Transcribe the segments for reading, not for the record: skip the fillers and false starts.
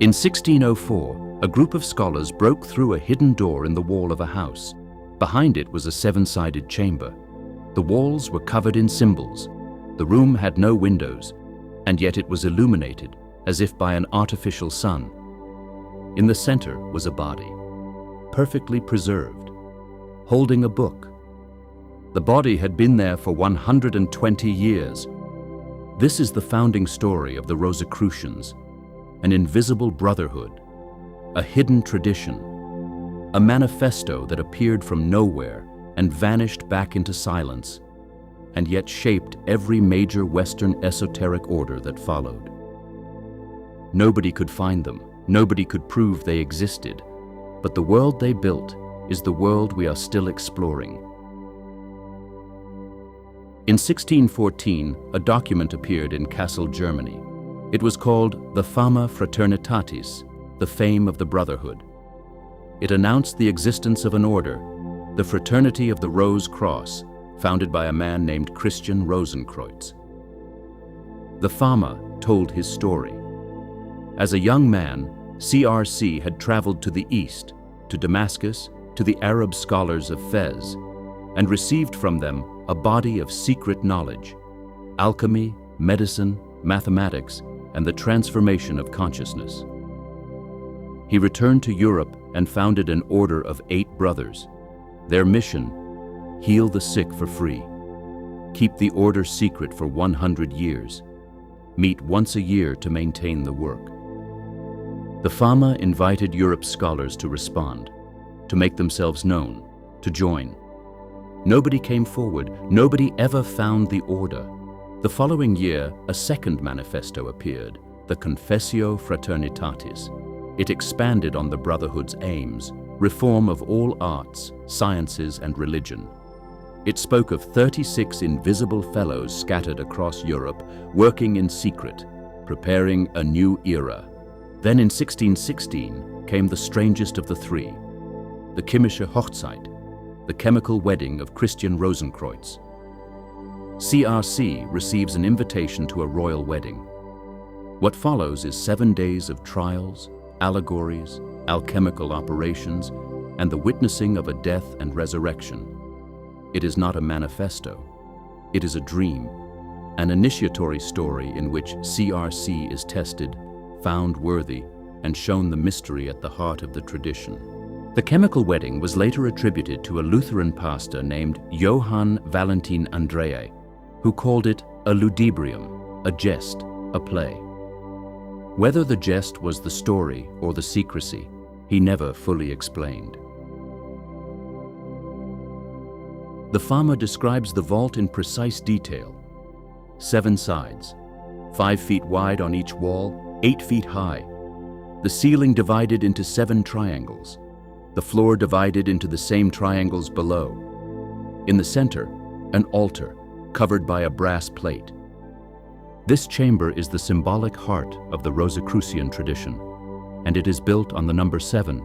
In 1604, a group of scholars broke through a hidden door in the wall of a house. Behind it was a seven-sided chamber. The walls were covered in symbols. The room had no windows, and yet it was illuminated as if by an artificial sun. In the center was a body, perfectly preserved, holding a book. The body had been there for 120 years. This is the founding story of the Rosicrucians, an invisible brotherhood, a hidden tradition, a manifesto that appeared from nowhere and vanished back into silence, and yet shaped every major Western esoteric order that followed. Nobody could find them, nobody could prove they existed, but the world they built is the world we are still exploring. In 1614, a document appeared in Kassel, Germany. It was called the Fama Fraternitatis, the Fame of the Brotherhood. It announced the existence of an order, the Fraternity of the Rose Cross, founded by a man named Christian Rosenkreuz. The Fama told his story. As a young man, CRC had traveled to the east, to Damascus, to the Arab scholars of Fez, and received from them a body of secret knowledge, alchemy, medicine, mathematics, and the transformation of consciousness. He returned to Europe and founded an order of 8 brothers. Their mission: heal the sick for free, keep the order secret for 100 years, meet once a year to maintain the work. The Fama invited Europe's scholars to respond, to make themselves known, to join. Nobody came forward, nobody ever found the order. The following year, a second manifesto appeared, the Confessio Fraternitatis. It expanded on the Brotherhood's aims, reform of all arts, sciences, and religion. It spoke of 36 invisible fellows scattered across Europe, working in secret, preparing a new era. Then in 1616 came the strangest of the three, the Chemische Hochzeit, the chemical wedding of Christian Rosenkreuz. CRC receives an invitation to a royal wedding. What follows is 7 days of trials, allegories, alchemical operations, and the witnessing of a death and resurrection. It is not a manifesto. It is a dream, an initiatory story in which CRC is tested, found worthy, and shown the mystery at the heart of the tradition. The chemical wedding was later attributed to a Lutheran pastor named Johann Valentin Andreae, who called it a ludibrium, a jest, a play. Whether the jest was the story or the secrecy, he never fully explained. The Fama describes the vault in precise detail. 7 sides, 5 feet wide on each wall, 8 feet high. The ceiling divided into 7 triangles. The floor divided into the same triangles below. In the center, an altar covered by a brass plate. This chamber is the symbolic heart of the Rosicrucian tradition, and it is built on the number 7,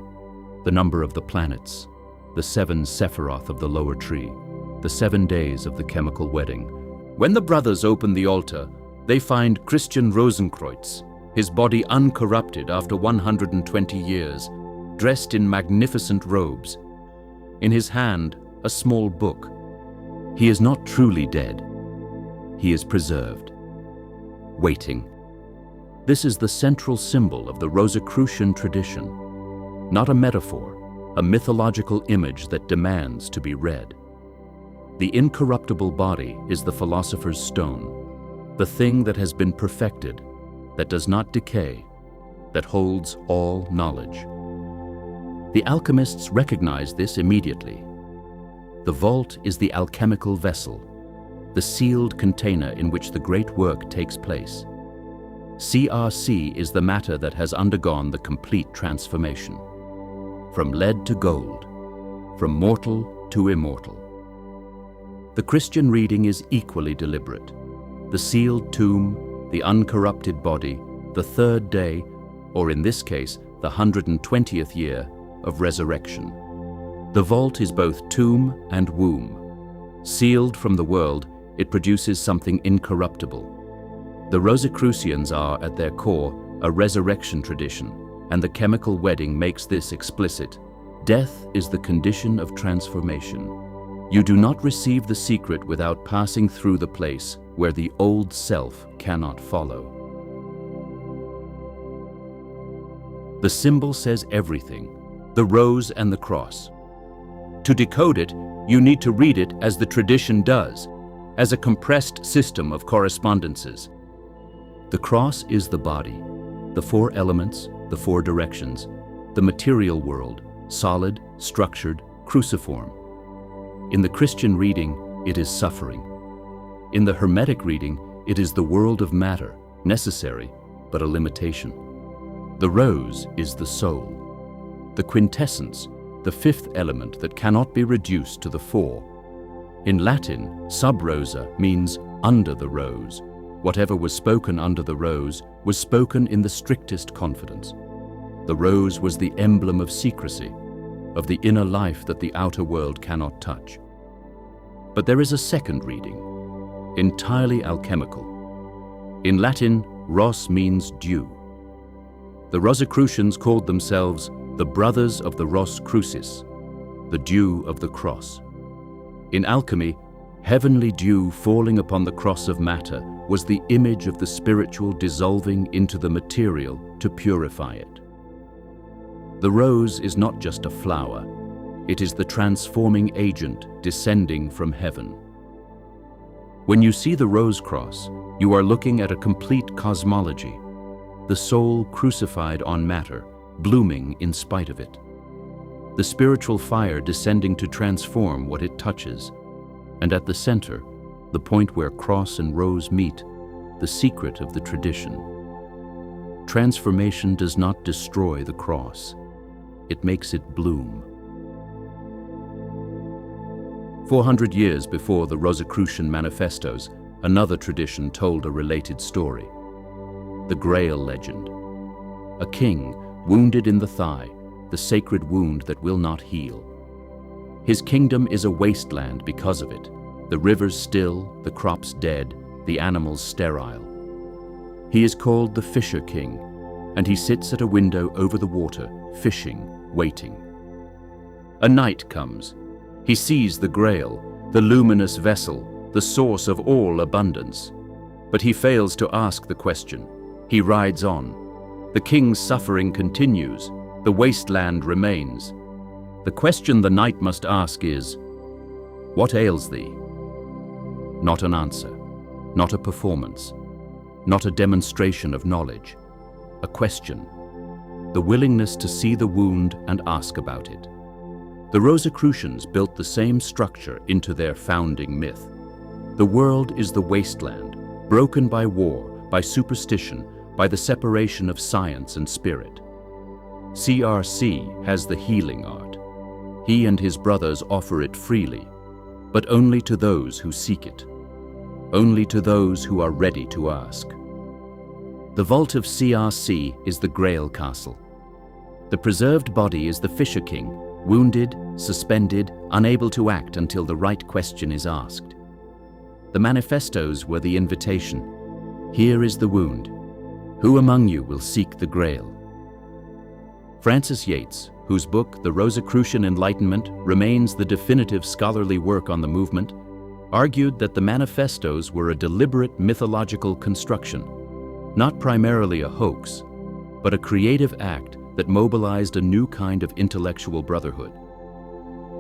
the number of the planets, the 7 Sephiroth of the lower tree, the 7 days of the chemical wedding. When the brothers open the altar, they find Christian Rosenkreuz, his body uncorrupted after 120 years, dressed in magnificent robes. In his hand, a small book. He is not truly dead. He is preserved, waiting. This is the central symbol of the Rosicrucian tradition, not a metaphor, a mythological image that demands to be read. The incorruptible body is the philosopher's stone, the thing that has been perfected, that does not decay, that holds all knowledge. The alchemists recognized this immediately. The vault is the alchemical vessel, the sealed container in which the great work takes place. CRC is the matter that has undergone the complete transformation. From lead to gold, from mortal to immortal. The Christian reading is equally deliberate. The sealed tomb, the uncorrupted body, the 3rd day, or in this case, the 120th year of resurrection. The vault is both tomb and womb. Sealed from the world, it produces something incorruptible. The Rosicrucians are, at their core, a resurrection tradition, and the chemical wedding makes this explicit. Death is the condition of transformation. You do not receive the secret without passing through the place where the old self cannot follow. The symbol says everything, the rose and the cross. To decode it, you need to read it as the tradition does, as a compressed system of correspondences. The cross is the body, the four elements, the four directions, the material world, solid, structured, cruciform. In the Christian reading, it is suffering. In the Hermetic reading, it is the world of matter, necessary, but a limitation. The rose is the soul, the quintessence, the fifth element that cannot be reduced to the four. In Latin, sub rosa means under the rose. Whatever was spoken under the rose was spoken in the strictest confidence. The rose was the emblem of secrecy, of the inner life that the outer world cannot touch. But there is a second reading, entirely alchemical. In Latin, ros means dew. The Rosicrucians called themselves the brothers of the Rosicrucis, the dew of the cross. In alchemy, heavenly dew falling upon the cross of matter was the image of the spiritual dissolving into the material to purify it. The rose is not just a flower, it is the transforming agent descending from heaven. When you see the rose cross, you are looking at a complete cosmology, the soul crucified on matter, blooming in spite of it. The spiritual fire descending to transform what it touches, and at the center, the point where cross and rose meet, the secret of the tradition. Transformation does not destroy the cross, it makes it bloom. 400 years before the Rosicrucian manifestos, another tradition told a related story. The Grail legend. A king wounded in the thigh, the sacred wound that will not heal. His kingdom is a wasteland because of it, the rivers still, the crops dead, the animals sterile. He is called the Fisher King, and he sits at a window over the water, fishing, waiting. A night comes. He sees the Grail, the luminous vessel, the source of all abundance. But he fails to ask the question. He rides on. The king's suffering continues. The wasteland remains. The question the knight must ask is, "What ails thee?" Not an answer, not a performance, not a demonstration of knowledge. A question, the willingness to see the wound and ask about it. The Rosicrucians built the same structure into their founding myth. The world is the wasteland, broken by war, by superstition, by the separation of science and spirit. CRC has the healing art. He and his brothers offer it freely, but only to those who seek it, only to those who are ready to ask. The vault of CRC is the Grail castle. The preserved body is the Fisher King, wounded, suspended, unable to act until the right question is asked. The manifestos were the invitation. Here is the wound. Who among you will seek the Grail? Francis Yates, whose book, The Rosicrucian Enlightenment, remains the definitive scholarly work on the movement, argued that the manifestos were a deliberate mythological construction, not primarily a hoax, but a creative act that mobilized a new kind of intellectual brotherhood.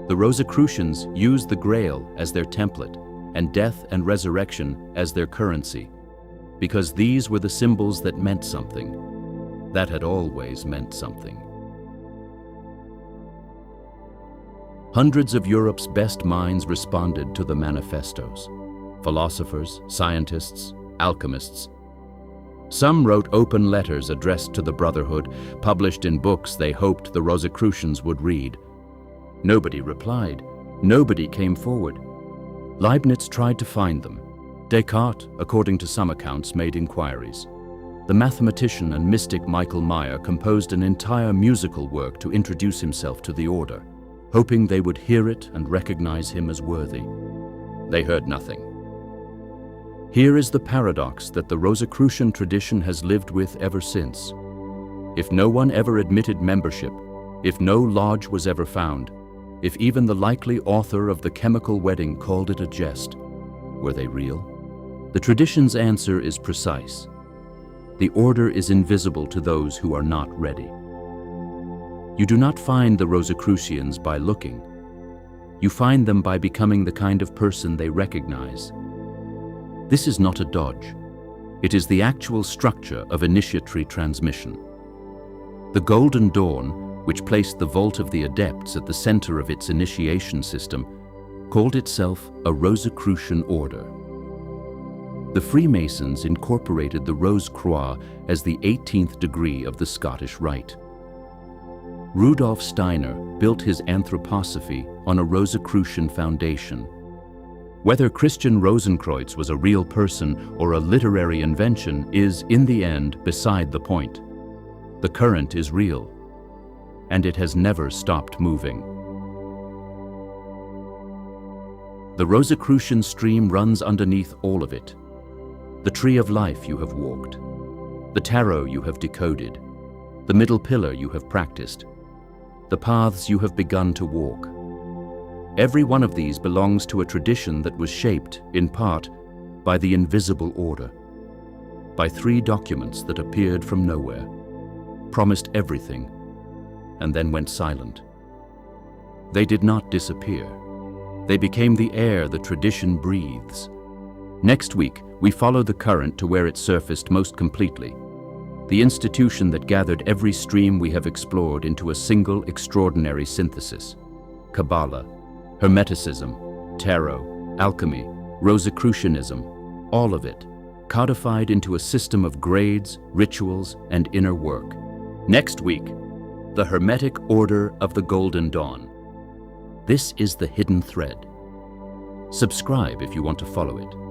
The Rosicrucians used the Grail as their template and death and resurrection as their currency, because these were the symbols that meant something, that had always meant something. Hundreds of Europe's best minds responded to the manifestos. Philosophers, scientists, alchemists. Some wrote open letters addressed to the Brotherhood, published in books they hoped the Rosicrucians would read. Nobody replied. Nobody came forward. Leibniz tried to find them. Descartes, according to some accounts, made inquiries. The mathematician and mystic Michael Meyer composed an entire musical work to introduce himself to the order, hoping they would hear it and recognize him as worthy. They heard nothing. Here is the paradox that the Rosicrucian tradition has lived with ever since. If no one ever admitted membership, if no lodge was ever found, if even the likely author of the chemical wedding called it a jest, were they real? The tradition's answer is precise. The order is invisible to those who are not ready. You do not find the Rosicrucians by looking. You find them by becoming the kind of person they recognize. This is not a dodge. It is the actual structure of initiatory transmission. The Golden Dawn, which placed the Vault of the Adepts at the center of its initiation system, called itself a Rosicrucian order. The Freemasons incorporated the Rose-Croix as the 18th degree of the Scottish Rite. Rudolf Steiner built his anthroposophy on a Rosicrucian foundation. Whether Christian Rosenkreuz was a real person or a literary invention is, in the end, beside the point. The current is real, and it has never stopped moving. The Rosicrucian stream runs underneath all of it. The tree of life you have walked, the tarot you have decoded, the middle pillar you have practiced, the paths you have begun to walk. Every one of these belongs to a tradition that was shaped, in part, by the invisible order, by 3 documents that appeared from nowhere, promised everything, and then went silent. They did not disappear. They became the air the tradition breathes. Next week, we follow the current to where it surfaced most completely, the institution that gathered every stream we have explored into a single extraordinary synthesis. Kabbalah, Hermeticism, tarot, alchemy, Rosicrucianism, all of it, codified into a system of grades, rituals, and inner work. Next week, the Hermetic Order of the Golden Dawn. This is The Hidden Thread. Subscribe if you want to follow it.